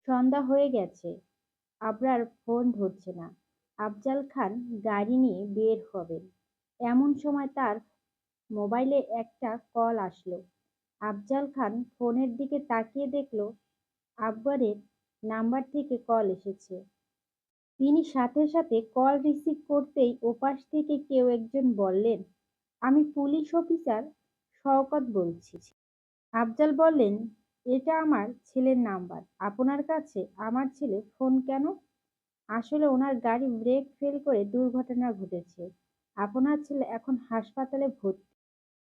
সন্ধ্যা হয়ে গেছে, আবরার ফোন ধরছে না। আফজাল খান গাড়ি নিয়ে বের হবেন, এমন সময় তার মোবাইলে একটা কল আসলো। আফজাল খান ফোনের দিকে তাকিয়ে দেখলো আকবরের নাম্বার থেকে কল এসেছে। তিনি সাথে সাথে কল রিসিভ করতেই ওপাশ থেকে কেউ একজন বললেন, আমি পুলিশ অফিসার শওকত বলছি। আফজাল বললেন, এটা আমার ছেলের নাম্বার। আপনার কাছে আমার ছেলে ফোন কেন? আসলে ওনার গাড়ি ব্রেক ফেল করে দুর্ঘটনা ঘটেছে। আপনার ছেলে এখন হাসপাতালে ভর্তি।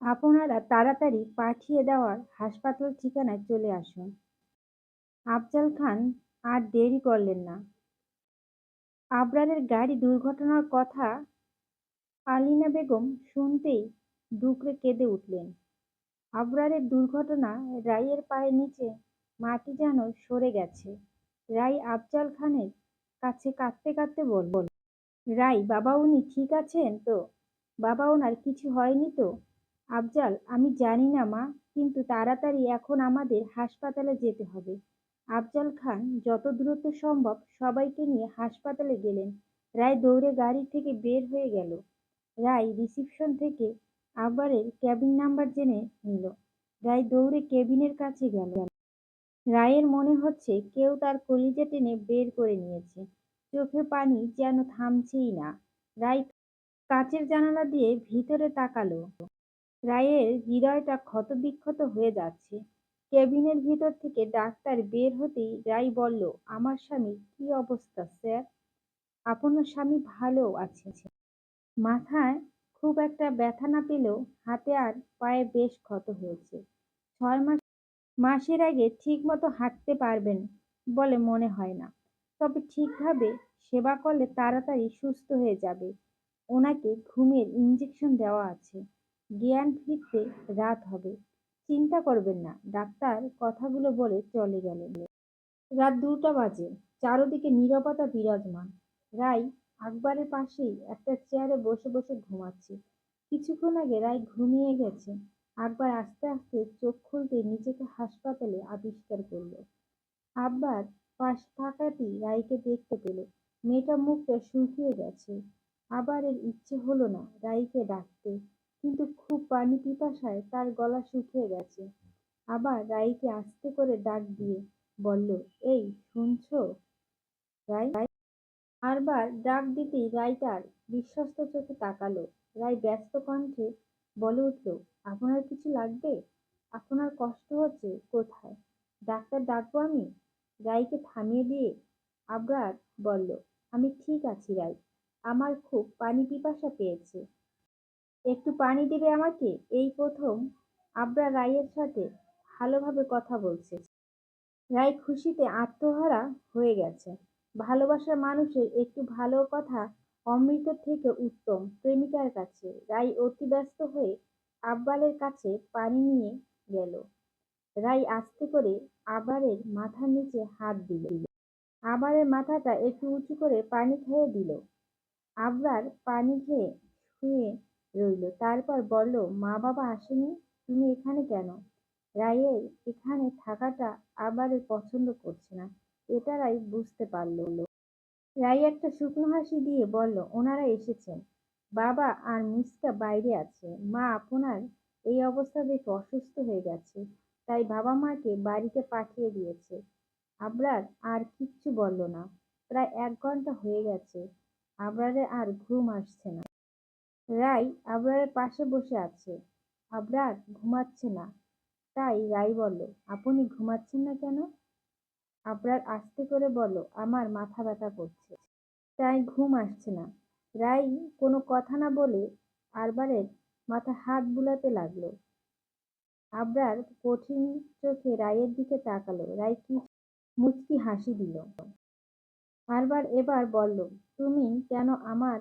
আপনারা তাড়াতাড়ি পাঠিয়ে দেওয়ার হাসপাতাল ঠিকানায় চলে আসুন। আফজাল খান আর দেরি করলেন না। আবরারের গাড়ি দুর্ঘটনার কথা আলিনা বেগম শুনতেই ডুকরে কেঁদে উঠলেন। আবরারের দুর্ঘটনা, রাইয়ের পায়ের নিচে মাটি যেন সরে গেছে। রাই আফজাল খানের কাছে কাঁদতে কাঁদতে বলল, রাই বাবা, উনি ঠিক আছেন তো? বাবা, ওনার কিছু হয়নি তো? আফজাল, আমি জানি না মা, কিন্তু তাড়াতাড়ি এখন আমাদের হাসপাতালে যেতে হবে। আফজাল খান যত দ্রুত সম্ভব সবাইকে নিয়ে হাসপাতালে গেলেন। রায় দৌড়ে গাড়ি থেকে বের হয়ে গেল। রায় রিসিপশন থেকে আবরারের কেবিন নাম্বার জেনে নিল। রায় দৌড়ে কেবিনের কাছে গেল। রায়ের মনে হচ্ছে কেউ তার কলিজা টেনে বের করে নিয়েছে। চোখে পানি যেন থামছেই না। রায় কাচের জানালা দিয়ে ভিতরে তাকালো। রায়ের হৃদয়টা ক্ষতবিক্ষত হয়ে যাচ্ছে। কেবিনের ভিতর থেকে ডাক্তার বের হতেই রায় বলল, আমার স্বামীর কি অবস্থা স্যার? আপনার স্বামী ভালো আছে। মাথায় খুব একটা ব্যথা না পেলেও হাতে আর পায়ে বেশ ক্ষত হয়েছে। 6 মাসের আগে ঠিকমতো হাঁটতে পারবেন বলে মনে হয় না। তবে ঠিকভাবে সেবা করলে তাড়াতাড়ি সুস্থ হয়ে যাবে। ওনাকে ঘুমের ইঞ্জেকশন দেওয়া আছে। জ্ঞান ফিরতে রাত হবে। চিন্তা করবেন না। ডাক্তার কথাগুলো বলে চলে গেলেন। রাত 2টা বাজে। চারদিকে নীরবতা বিরাজমান। রাই আকবরের পাশেই একটা চেয়ারে বসে বসে ঘুমাচ্ছে। কিছুক্ষণ আগে রাই ঘুমিয়ে গেছে। আকবর আস্তে আস্তে চোখ খুলতে নিজেকে হাসপাতালে আবিষ্কার করলো। আব্বার পাশে থাকাতেই রাইকে দেখতে পেল। মেয়েটার মুখটা শুকিয়ে গেছে। আবার এর ইচ্ছে হলো না রাইকে ডাকতে, কিন্তু খুব পানি পিপাসায় তার গলা শুকিয়ে গেছে। আবার রাইকে আস্তে করে ডাক দিয়ে বলল, এই শুনছো রাই? বারবার ডাক দিতেই রাই তার বিশ্বস্ত চোখে তাকালো। রাই ব্যস্ত কণ্ঠে বলে উঠল, আপনার কিছু লাগবে? আপনার কষ্ট হচ্ছে কোথায়? ডাক্তার ডাকবো আমি? রাইকে থামিয়ে দিয়ে আবরার বলল, আমি ঠিক আছি রাই, আমার খুব পানি পিপাসা পেয়েছে। একটু পানি দেবে আমাকে? এই প্রথম আবরার রাইয়ের সাথে ভালোভাবে কথা বলছে। রাই খুশিতে আত্মহারা হয়ে গেছে। ভালোবাসার মানুষের একটু ভালো কথা অমৃতের থেকে উত্তম। প্রেমিকার কাছে রাই অতি ব্যস্ত হয়ে আব্বালের কাছে পানি নিয়ে গেল। রাই আস্তে করে আবারের মাথার নিচে হাত দিল। আবারের মাথাটা একটু উঁচু করে পানি খেয়ে দিল। আবরার পানি খেয়ে শুয়ে রইল। তারপর বলল, মা বাবা আসেনি? তুমি এখানে কেন? রাইয়ের এখানে থাকাটা আবারের পছন্দ করছে না, এটা রাই বুঝতে পারল। রাই একটা শুকনো হাসি দিয়ে বলল, ওনারা এসেছেন। বাবা আর মিসকা বাইরে আছে। মা আপনার এই অবস্থা দেখে অসুস্থ হয়ে গেছে, তাই বাবা মাকে বাড়িতে পাঠিয়ে দিয়েছে। আবরার আর কিচ্ছু বলল না। প্রায় 1 ঘন্টা হয়ে গেছে। আবরারের আর ঘুম আসছে না। রাই আবরারের পাশে বসে আছে। আবরার ঘুমাচ্ছে না। তাই রাই বলল, আপনি ঘুমাচ্ছেন না কেন? আবরার আস্তে করে বলল, আমার মাথা ব্যথা করছে, তাই ঘুম আসছে না। রাই কোনো কথা না বলে আবরারের মাথায় হাত বুলাতে লাগলো। আবরার কঠিন চোখে রাইয়ের দিকে তাকালো। রাই কি মুচকি হাসি দিল। এবার বলল, তুমি কেন আমার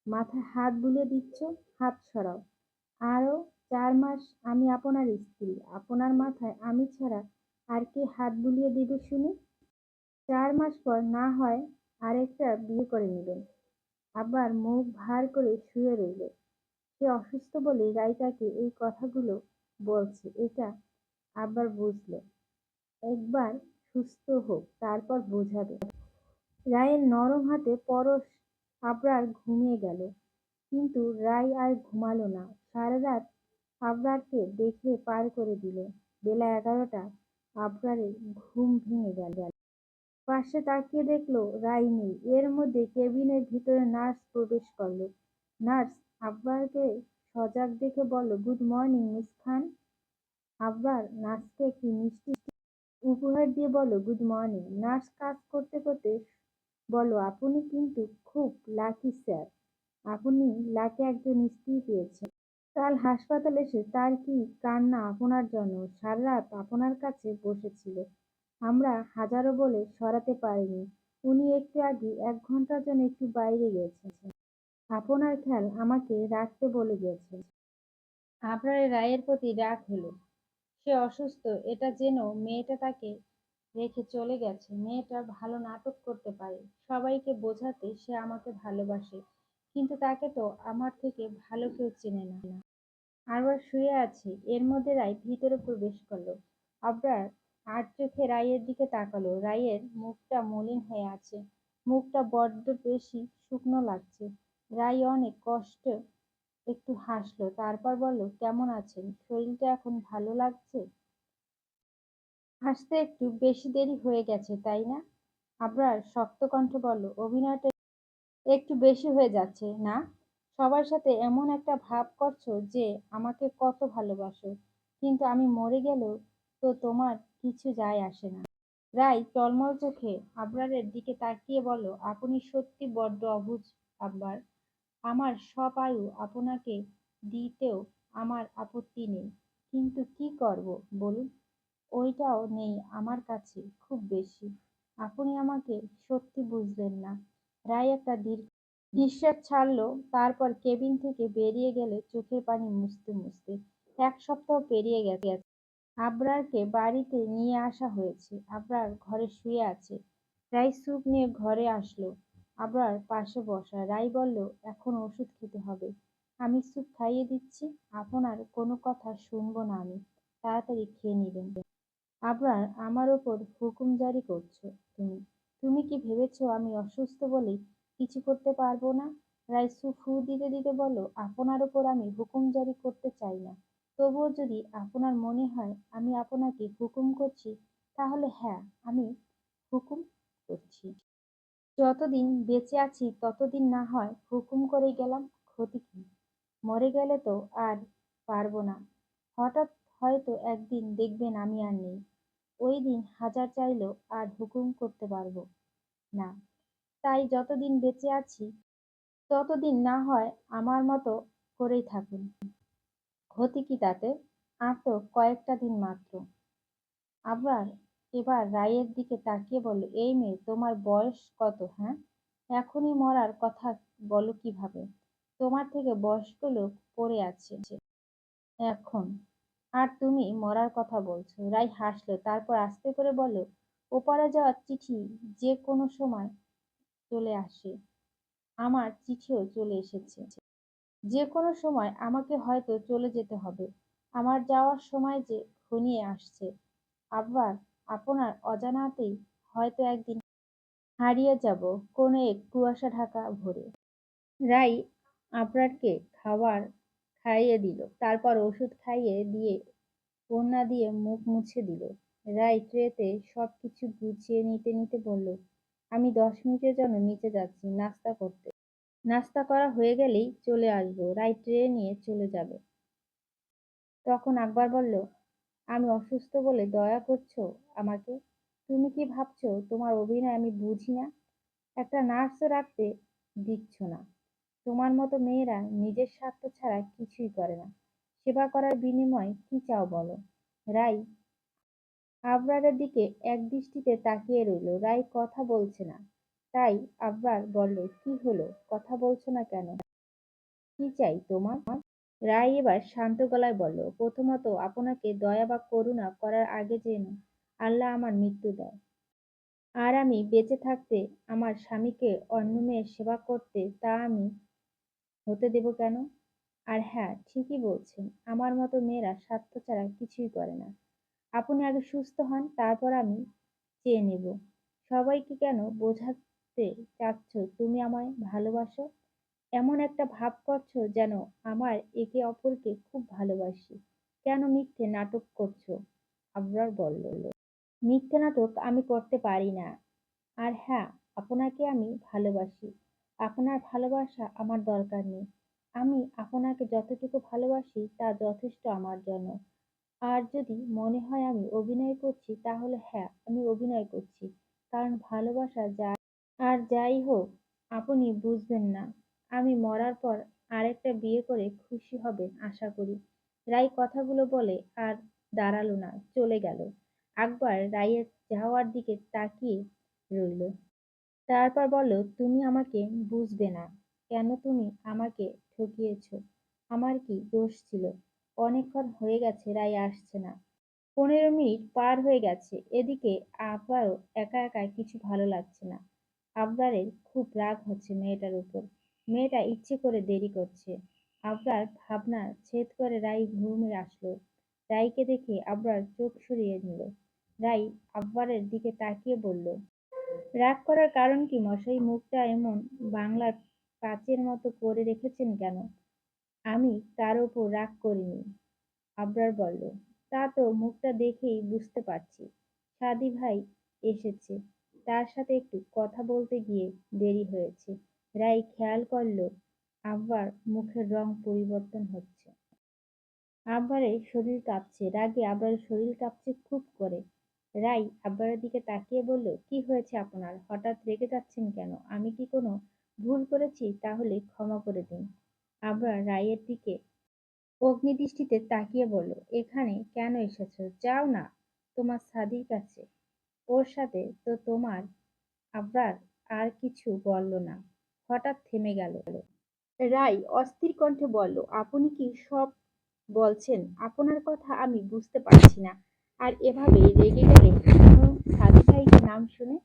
মাথায় হাত বুলিয়ে দিচ্ছ? হাত সরাও। আরো 4 মাস আমি আপনার স্ত্রী। আপনার মাথায় আমি ছাড়া আর কে হাত বুলিয়ে দিবে শুনি? 4 মাস পর না হয় আরেকটা বিয়ে করে নেবেন। আবার মুখ ভার করে শুয়ে রইল। সে অসুস্থ বলে রাই তাকে এই কথাগুলো বলছে, এটা আবার বুঝলো। একবার সুস্থ হোক, তারপর বোঝাবে। রায়ের নরম হাতে পরশ আবরার ঘুমিয়ে গেল। কিন্তু রায় আর ঘুমালো না। সারা রাত আবরারকে দেখে পার করে দিল। বেলা 11টা, আবরারের ঘুম ভেঙে গেল। পাশে তাকিয়ে দেখলো রায় নেই। এর মধ্যে কেবিনের ভিতরে নার্স প্রবেশ করলো। নার্স আবরারকে সজাগ দেখে বলল, গুড মর্নিং মিস খান। আবরার নার্সকে একটি মিষ্টি উপহার দিয়ে বলল, গুড মর্নিং। নার্স কাজ করতে করতে বলল, আপনি কিন্তু খুব লাকি স্যার। আপনি লাকি একজন স্ত্রী পেয়েছেন। কাল হাসপাতালে এসে তার কি কান্না আপনার জন্য। সারা রাত আপনার কাছে বসেছিল। আমরা হাজারো বলে সরাতে পারিনি। উনি একটু আগে 1 ঘন্টার জন্য একটু বাইরে গেছেন। আপনার খেয়াল আমাকে রাখতে বলে গেছেন। আপনার রায়ের প্রতি রাগ হলো। সে অসুস্থ এটা জেনেও মেয়েটা তাকে রেখে চলে গেছে। মেয়েটা ভালো নাটক করতে পারে, সবাইকে বোঝাতে সে আমাকে ভালোবাসে, কিন্তু তাকে তো আমার থেকে ভালো কেউ চেনে না। আরবার শুয়ে আছে। এর মধ্যে রায় ভিতরে প্রবেশ করলো। আবরার আর চোখে রায়ের দিকে তাকালো। রায়ের মুখটা মলিন হয়ে আছে। মুখটা বড্ড বেশি শুকনো লাগছে। রায় অনেক কষ্ট একটু হাসলো। তারপর বলল, কেমন আছেন? শরীরটা এখন ভালো লাগছে? হাসতে একটু বেশি দেরি হয়ে গেছে, তাই না? আবরার শক্ত কণ্ঠে বলল, অভিনয়টা একটু বেশি হয়ে যাচ্ছে না? সবার সাথে এমন একটা ভাব করছো যে আমাকে কত ভালোবাসো, কিন্তু আমি মরে গেলেও তো তোমার কিছু যায় আসে না। রাই টলমল চোখে আবরারের দিকে তাকিয়ে বলল, আপনি সত্যি বড্ড অবুঝ আব্বার। আমার সব আয়ু আপনাকে দিতেও আমার আপত্তি নেই, কিন্তু কি করব বলুন? ওইটাও নেই আমার কাছে খুব বেশি। আপনি আমাকে সত্যি বুঝলেন না। রায় একটা দীর্ঘ নিঃশ্বাস ছাড়লো। তারপর কেবিন থেকে বেরিয়ে গেলে চোখের পানি মুছতে মুছতে। 1 সপ্তাহ পেরিয়ে গেছে। আবরারকে বাড়িতে নিয়ে আসা হয়েছে। আবরার ঘরে শুয়ে আছে। রাই স্যুপ নিয়ে ঘরে আসলো। আবরার পাশে বসা। রাই বলল, এখন ওষুধ খেতে হবে। আমি স্যুপ খাইয়ে দিচ্ছি। আপনার কোনো কথা শুনবো না আমি। তাড়াতাড়ি খেয়ে নিবেন। আবরার, আমার ওপর হুকুম জারি করছো তুমি? তুমি কি ভেবেছো আমি অসুস্থ বলেই কিছু করতে পারবো না? রাইসু ফু দিতে দিতে বলল, আপনার ওপর আমি হুকুম জারি করতে চাই না। তবুও যদি আপনার মনে হয় আমি আপনাকে হুকুম করছি, তাহলে হ্যাঁ, আমি হুকুম করছি। যতদিন বেঁচে আছি ততদিন না হয় হুকুম করে গেলাম, ক্ষতি কি? মরে গেলে তো আর পারবো না। হঠাৎ হয়তো একদিন দেখবেন আমি আর নেই। ওই দিন হাজার চাইলেও আর হুকুম করতে পারবো না। তাই যতদিন বেঁচে আছি ততদিন না হয় আমার মতো করেই থাকুন। ক্ষতি কি তাতে? আর তো কয়েকটা দিন মাত্র। আবার এবার রায়ের দিকে তাকিয়ে বলল, এই মেয়ে, তোমার বয়স কত, হ্যাঁ? এখনই মরার কথা বলো কিভাবে? তোমার থেকে বয়স্ক লোক পড়ে আছে এখন, আর তুমি মরার কথা বলছো? রাই হাসলো। তারপর আস্তে করে বলল, ওপারে যাওয়ার চিঠি যে কোনো সময় চলে আসে। আমার চিঠিও চলে এসেছে। যে কোনো সময় আমাকে হয়তো চলে যেতে হবে। আমার যাওয়ার সময় যে ঘনিয়ে আসছে। আবার আপনার অজানাতেই হয়তো একদিন হারিয়ে যাব কোনো এক কুয়াশা ঢাকা ভোরে। রাই আবরারকে খাবার খাইয়ে দিল। তারপর ওষুধ খাইয়ে দিয়ে ওড়না দিয়ে মুখ মুছে দিল। রাই ট্রেতে সবকিছু গুছিয়ে নিতে নিতে বলল, আমি 10 মিনিটের জন্য নিচে যাচ্ছি নাস্তা করতে। নাস্তা করা হয়ে গেলেই চলে আসবো। রাই ট্রে নিয়ে চলে যাবে। তখন আকবর বলল, আমি অসুস্থ বলে দয়া করছো আমাকে? তুমি কি ভাবছো তোমার অভিনয় আমি বুঝি না? একটা নার্সও রাখতে দিচ্ছ না। তোমার মতো মেয়েরা নিজের স্বার্থ ছাড়া কিছুই করে না। সেবা করার বিনিময়ে কি চাও বলো? রাই আবরারের দিকে একদৃষ্টিতে তাকিয়ে রইল। রাই কথা বলছে না। তাই আবরার বলল, কি হলো, কথা বলছো না কেন? কি চাই তোমার? রাই এবার শান্ত গলায় বলল, প্রথমত আপনাকে দয়া বা করুণা করার আগে যেন আল্লাহ আমার মৃত্যু দেয়, আর আমি বেঁচে থাকতে আমার স্বামীকে অন্য মেয়ের সেবা করতে তা আমি হতে দেব কেন? আর হ্যাঁ, ঠিকই বলছেন, আমার মতো মেয়েরা স্বার্থ ছাড়া কিছুই করে না। আপনি আগে সুস্থ হন, তারপর আমি চেয়ে নেব। সবাইকে কেন বোঝাতে চাচ্ছ তুমি আমায় ভালোবাসো? এমন একটা ভাব করছো যেন আমার একে অপরকে খুব ভালোবাসি। কেন মিথ্যে নাটক করছো? আবরার বলল, মিথ্যে নাটক আমি করতে পারি না। আর হ্যাঁ, আপনাকে আমি ভালোবাসি। আপনার ভালোবাসা আমার দরকার নেই। আমি আপনাকে যতটুকু ভালোবাসি তা যথেষ্ট আমার জন্য। আর যদি মনে হয় আমি অভিনয় করছি তাহলে হ্যাঁ, আমি অভিনয় করছি। কারণ ভালোবাসা আর যাই হোক, আপনি বুঝবেন না। আমি মরার পর আরেকটা বিয়ে করে খুশি হবেন আশা করি। রাই কথাগুলো বলে আর দাঁড়ালো না, চলে গেল। আকবর রাইয়ের যাওয়ার দিকে তাকিয়ে রইল। তারপর বলল, তুমি আমাকে বুঝবে না। কেন তুমি আমাকে ঠকিয়েছ? আমার কি দোষ ছিল? অনেকক্ষণ হয়ে গেছে রাই আসছে না। 15 মিনিট পার হয়ে গেছে। এদিকে আবারও একা একা কিছু ভালো লাগছে না। আবরারের খুব রাগ হচ্ছে মেয়েটার উপর। মেয়েটা ইচ্ছে করে দেরি করছে। আবরার ভাবনা ছেদ করে রাই ঘুমে আসলো। রাইকে দেখে আবরার চোখ সরিয়ে নিল। রাই আব্বারের দিকে তাকিয়ে বলল, রাগ করার কারণ কি মশাই? মুখটা এমন বাংলার কাচের মতো করে রেখেছেন কেন? আমি কার ওপর রাগ করিনি। আবরার বলল, তা তো মুখটা দেখেই বুঝতে পারছি। সাদি ভাই এসেছে, তার সাথে একটু কথা বলতে গিয়ে দেরি হয়েছে। রাই খেয়াল করল আব্বার মুখের রং পরিবর্তন হচ্ছে। আব্বারের শরীর কাঁপছে, রাগে আব্বারের শরীর কাঁপছে খুব করে। রাই আব্বারের দিকে তাকিয়ে বলল, কি হয়েছে আপনার? হঠাৎ রেগে যাচ্ছেন কেন? আমি কি কোনো ভুল করেছি? তাহলে ক্ষমা করে দিন। আব্বার রাইয়ের দিকে অগ্নিদৃষ্টিতে তাকিয়ে বলল, এখানে কেন এসেছো? যাও না তোমার সাদির কাছে। ওর সাথে তো তোমার। আবরার আর কিছু বলল না, হঠাৎ থেমে গেল। রাই অস্থির কণ্ঠে বলল, আপনি কি সব বলছেন? আপনার কথা আমি বুঝতে পারছি না। আর এভাবে রেগে গেলে কোনো সাদি ভাইয়ের নাম শুনে?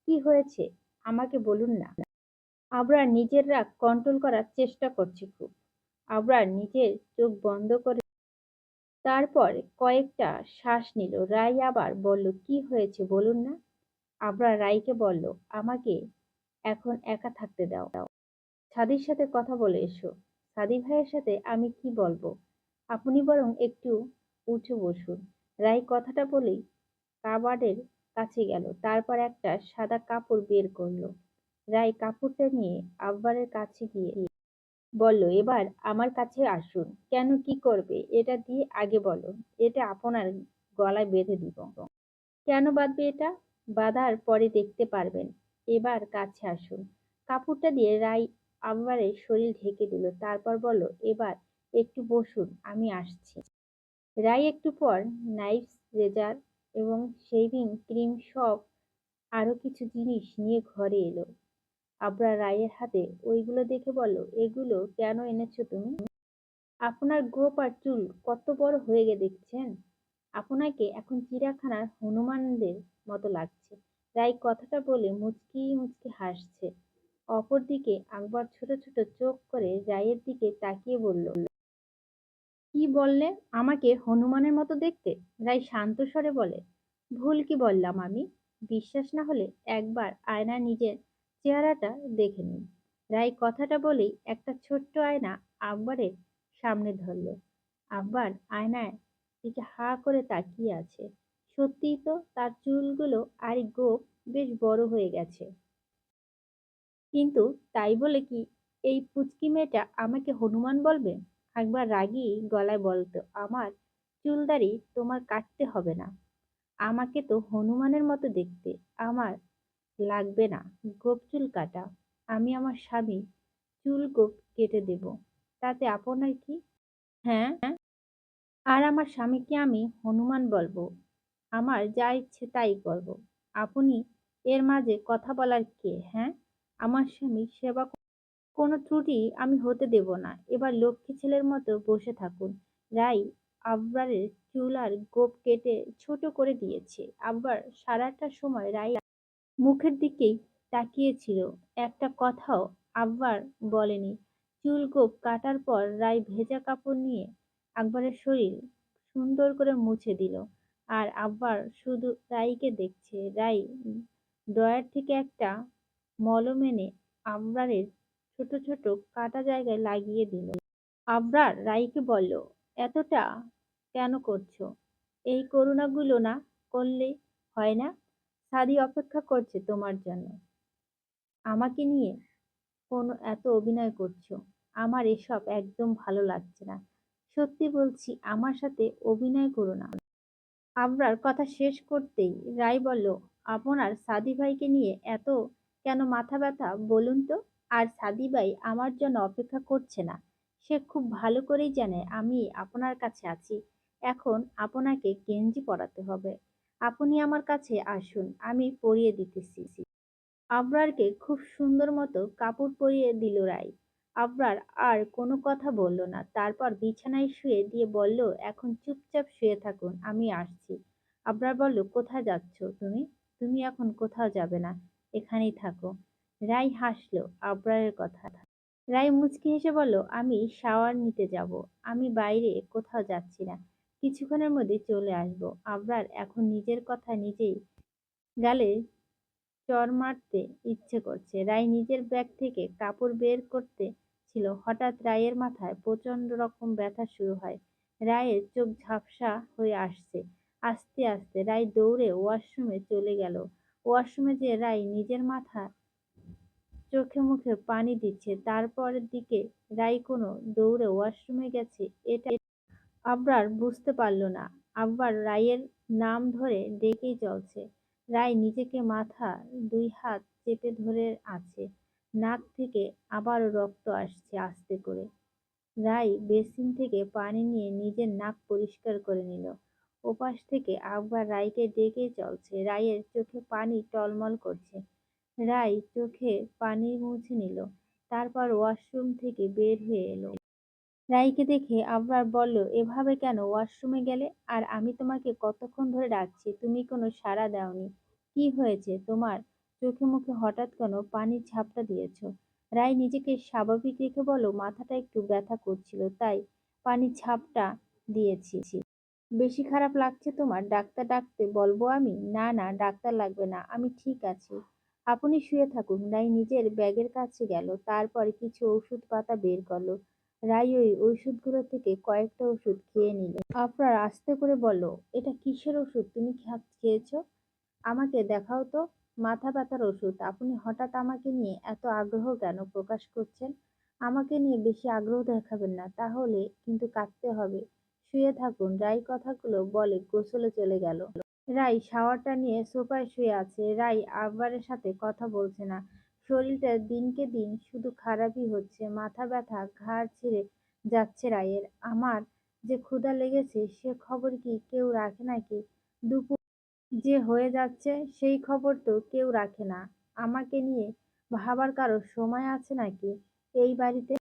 কি হয়েছে আমাকে বলুন না। আবরার নিজের রাগ কন্ট্রোল করার চেষ্টা করছে খুব। আবরার নিজের চোখ বন্ধ করে তারপর কয়েকটা শ্বাস নিল। রাই আবার বলল, কি হয়েছে বলুন না। আবরার রাইকে বলল, আমাকে এখন একা থাকতে দাও। সাদির সাথে কথা বলে এসো। সাদি ভাইয়ের সাথে আমি কি বলবো? আপনি বরং একটু উঠে বসুন। রাই কথাটা বলেই কাবার্ডের কাছে গেল। তারপর একটা সাদা কাপড় বের করলো। রাই কাপড়টা নিয়ে আব্বারের কাছে গিয়ে বলল, এবার আমার কাছে আসুন। কেন, কি করবে? এটা দিয়ে আগে বলো। এটা আপনার গলায় বেঁধে দিব। কেন বাঁধবে এটা? বাঁধার পরে দেখতে পারবেন। এবার কাছে আসুন। কাপড়টা দিয়ে রাই আব্বারের শরীর ঢেকে দিল। তারপর বলল, এবার একটু বসুন, আমি আসছি। রাই একটু পর নাইফ, রেজার এবং শেভিং ক্রিম সব আরো কিছু জিনিস নিয়ে ঘরে এলো। আবরার রায়ের হাতে ওইগুলো দেখে বলল, এগুলো কেন এনেছো তুমি? আপনার গোঁফ আর চুল কত বড় হয়ে দেখছেন। আপনাকে এখন চিড়িয়াখানার হনুমানদের মতো লাগছে। রাই কথাটা বলে মুচকি মুচকি হাসছে। অপরদিকে আকবর ছোট ছোট চোখ করে রায়ের দিকে তাকিয়ে বলল, কি বললে? আমাকে হনুমানের মতো দেখতে? রাই শান্ত স্বরে বলে, ভুল কি বললাম আমি? বিশ্বাস না হলে একবার আয়নায় নিজের চেহারাটা দেখে নিন। রাই কথাটা বলেই একটা ছোট্ট আয়না আকবরের সামনে ধরল। আকবর আয়নায় দিকে হা করে তাকিয়ে আছে। সত্যিই তো, তার চুলগুলো আর গোঁফ বেশ বড় হয়ে গেছে। কিন্তু তাই বলে কি এই পুচকি মেয়েটা আমাকে হনুমান বলবে? একবার রাগী গলায় বলতো, আমার চুলদাড়ি তোমার কাটতে হবে না। আমাকে তো হনুমানের মতো দেখতে। আমার লাগবে না গোঁফ চুল কাটা। আমি আমার স্বামী চুল গোঁফ কেটে দেব, তাতে আপনার কি? হ্যাঁ, আর আমার স্বামীকে আমি হনুমান বলবো। আমার যা ইচ্ছে তাই করব। আপনি এর মাঝে কথা বলার কে? হ্যাঁ, আমার স্বামীর সেবা কোনো ত্রুটি আমি হতে দেব না। এবার লক্ষ্মী ছেলের মতো বসে থাকুন। রাই আব্বারের চুল আর গোঁফ কেটে ছোট করে দিয়েছে। আব্বার সারাটা সময় রাই মুখের দিকেই তাকিয়েছিল। একটা কথাও আব্বার বলেনি। চুল গোঁফ কাটার পর রাই ভেজা কাপড় নিয়ে আকবরের শরীর সুন্দর করে মুছে দিল। আর আব্বার শুধু রাইকে দেখছে। রাই ড্রয়ার থেকে একটা মলম এনে আবরারের ছোট ছোট কাটা জায়গায় লাগিয়ে দিল। আবরার রাইকে বলল, এতটা কেন করছো? এই করুণাগুলো না করলে হয় না? সাদি অপেক্ষা করছে তোমার জন্য। আমাকে নিয়ে কোনো এত অভিনয় করছো? আমার এসব একদম ভালো লাগছে না। সত্যি বলছি, আমার সাথে অভিনয় করো না। আবরার কথা শেষ করতেই রায় বলল, আপনার সাদি ভাইকে নিয়ে এত কেন মাথা ব্যথা বলুন তো? আর সাদি ভাই আমার জন্য অপেক্ষা করছে না। সে খুব ভালো করেই জানে আমি আপনার কাছে আছি। এখন আপনাকে গেঞ্জি পরাতে হবে। আপনি আমার কাছে আসুন, আমি পরিয়ে দিতেছি। আবরারকে খুব সুন্দর মতো কাপড় পরিয়ে দিল রাই। আবরার আর কোনো কথা বলল না। তারপর বিছানায় শুয়ে দিয়ে বলল, এখন চুপচাপ শুয়ে থাকুন, আমি আসছি। আবরার বলল, কোথায় যাচ্ছ তুমি? তুমি এখন কোথাও যাবে না, এখানেই থাকো। রাই হাসলো আবরারের কথা। রাই মুচকি হেসে বলল, আমি শাওয়ার নিতে যাব। আমি বাইরে কোথাও যাচ্ছি না, কিছুক্ষণের মধ্যে চলে আসবো। আবরার এখন নিজের কথা নিজেই গালে চড় মারতে ইচ্ছে করছে। রায় নিজের ব্যাগ থেকে কাপড় বের করতে ছিল, হঠাৎ রায়ের মাথায় প্রচন্ড রকম ব্যথা শুরু হয়। রায়ের চোখ ঝাপসা হয়ে আসছে। আস্তে আস্তে রায় দৌড়ে ওয়াশরুমে চলে গেল। ওয়াশরুমে যে রায় নিজের মাথা চোখে মুখে পানি দিচ্ছে, তারপরের দিকে রায় কোনো দৌড়ে ওয়াশরুমে গেছে এটা আবরার বুঝতে পারল না। আব্বার রায়ের নাম ধরে ডেকেই চলছে। রায় নিজেকে মাথা দুই হাত চেপে ধরে আছে। নাক থেকে আবারও রক্ত আসছে আস্তে করে। রাই বেসিন থেকে পানি নিয়ে নিজের নাক পরিষ্কার করে নিল। ওপাশ থেকে আব্বার রাইকে ডেকেই চলছে। রায়ের চোখে পানি টলমল করছে। রাই চোখে পানি মুছে নিল। তারপর ওয়াশরুম থেকে বের হয়ে এলো। রাইকে দেখে আবরার বলল, এভাবে কেন ওয়াশরুমে গেলে? আর আমি তোমাকে কতক্ষণ ধরে ডাকছি, তুমি কোনো সাড়া দাওনি। কি হয়েছে তোমার? চোখে মুখে হঠাৎ কেন পানির ঝাপটা দিয়েছ? রাই নিজেকে স্বাভাবিক রেখে বলল, মাথাটা একটু ব্যথা করছিল, তাই পানির ঝাপটা দিয়েছি। বেশি খারাপ লাগছে তোমার? ডাক্তার ডাকতে বলবো আমি? না না, ডাক্তার লাগবে না, আমি ঠিক আছি। আপনি শুয়ে থাকুন। রাই নিজের ব্যাগের কাছে গেল, তারপর কিছু ওষুধ পাতা বের করলো। রাই ওই ওষুধগুলো থেকে কয়েকটা ওষুধ খেয়ে নিল। আপনার আস্তে করে বলল, এটা কিসের ওষুধ তুমি খেয়েছো? আমাকে দেখাও তো। মাথা ব্যথার ওষুধ। আপনি হঠাৎ আমাকে নিয়ে এত আগ্রহ কেন প্রকাশ করছেন? আমাকে নিয়ে বেশি আগ্রহ দেখাবেন না, তাহলে কিন্তু কাঁদতে হবে। শুয়ে থাকুন। রাই কথাগুলো বলে গোসলে চলে গেল। রাই শাওয়ারটা নিয়ে সোফায় শুয়ে আছে। রাই আব্বারের সাথে কথা বলছে না। শরীরটা দিনকে দিন শুধু খারাপই হচ্ছে। মাথা ব্যথা ঘাড় ছিঁড়ে যাচ্ছে রায়ের। আমার যে ক্ষুধা লেগেছে সে খবর কি কেউ রাখে নাকি? দুপুর যে হয়ে যাচ্ছে সেই খবর তো কেউ রাখে না। আমাকে নিয়ে ভাবার কারো সময় আছে নাকি এই বাড়িতে?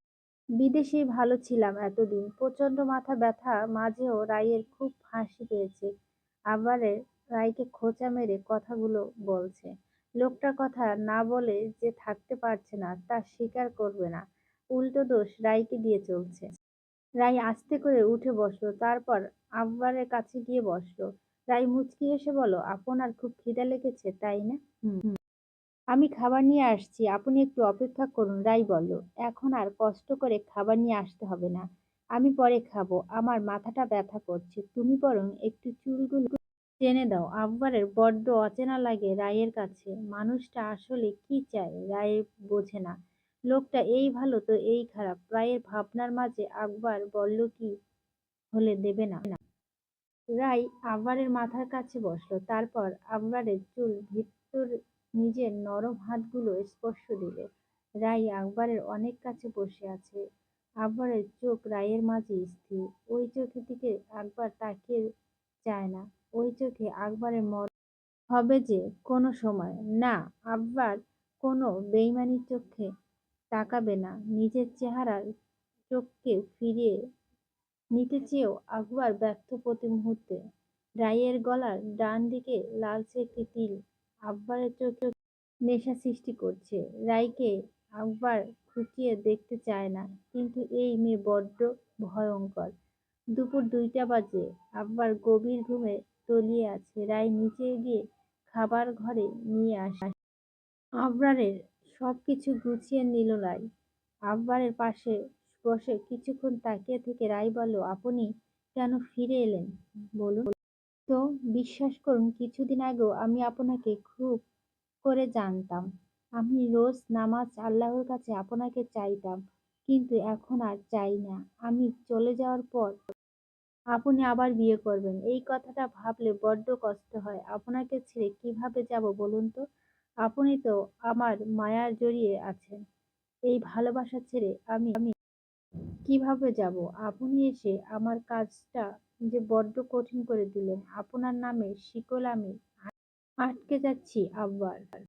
বিদেশেই ভালো ছিলাম এতদিন। প্রচন্ড মাথা ব্যথা মাঝেও রাইয়ের খুব হাসি পেয়েছে। আবারে রাইকে খোঁচা মেরে কথাগুলো বলছে। লোকটার কথা না বলে যে থাকতে পারছে না তা স্বীকার করবে না। উল্টো দোষ রাইকে দিয়ে চলছে। রাই আস্তে করে উঠে বসলো। তারপর আব্বারের কাছে গিয়ে বসলো। রাই মুচকি হেসে বলল, আপনার খুব খিদে লেগেছে তাই না? হুম, আমি খাবার নিয়ে আসছি, আপনি একটু অপেক্ষা করুন। রাই বলল, এখন আর কষ্ট করে খাবার নিয়ে আসতে হবে না, আমি পরে খাবো। আমার মাথাটা ব্যথা করছে, তুমি বরং একটু চুলগুলো টেনে দাও। আকবরের বড্ড অচেনা লাগে রায়ের কাছে। মানুষটা আসলে কি চায় রায় বোঝে না। লোকটা এই ভালো তো এই খারাপ। রায়ের ভাবনার মাঝে আকবর বলল, কি হলে দেবে না? রাই আকবরের মাথার কাছে বসলো। তারপর আকবরের চুল ভিতর নিজের নরম হাতগুলো স্পর্শ দিল। রাই আকবরের অনেক কাছে বসে আছে। আকবরের চোখ রায়ের মাঝে স্থির। ওই চোখের দিকে আকবর তাকিয়ে চায় না। ওই চোখে আকবরের মরণ হবে যে কোনো সময়। না, আকবর কোনো বেইমানির চোখে তাকাবে না। নিজের চেহারার চোখকে ফিরিয়ে নিতে চেয়েও আকবর ব্যর্থ প্রতি মুহূর্তে। রাইয়ের গলার ডান দিকে লালচে একটি তিল আকবরের চোখে নেশা সৃষ্টি করছে। রাইকে আকবর খুঁটিয়ে দেখতে চায় না, কিন্তু এই মেয়ে বড্ড ভয়ঙ্কর। দুপুর 2টা বাজে। আকবর গভীর ঘুমে তলিয়ে আছে। রায় নিচে গিয়ে খাবার ঘরে নিয়ে আসে। আবরারের সবকিছু গুছিয়ে নিল রায়। আবরারের পাশে বসে কিছুক্ষণ তাকিয়ে থেকে রায় বলল, আপনি কেন ফিরে এলেন বলুন তো? বিশ্বাস করুন, কিছুদিন আগেও আমি আপনাকে খুব করে জানতাম। আমি রোজ নামাজ আল্লাহর কাছে আপনাকে চাইতাম, কিন্তু এখন আর চাই না। আমি চলে যাওয়ার পর আপনি আবার বিয়ে করবেন, এই কথাটা ভাবলে বড্ড কষ্ট হয়। আপনাকে ছেড়ে কিভাবে যাব বলুন তো? আপনি তো আমার মায়ার জড়িয়ে আছেন। এই ভালোবাসা ছেড়ে আমি কিভাবে যাব? আপনি এসে আমার কাজটা যে বড্ড কঠিন করে দিলেন। আপনার নামে শিকল আমি আটকে যাচ্ছি আব্বার।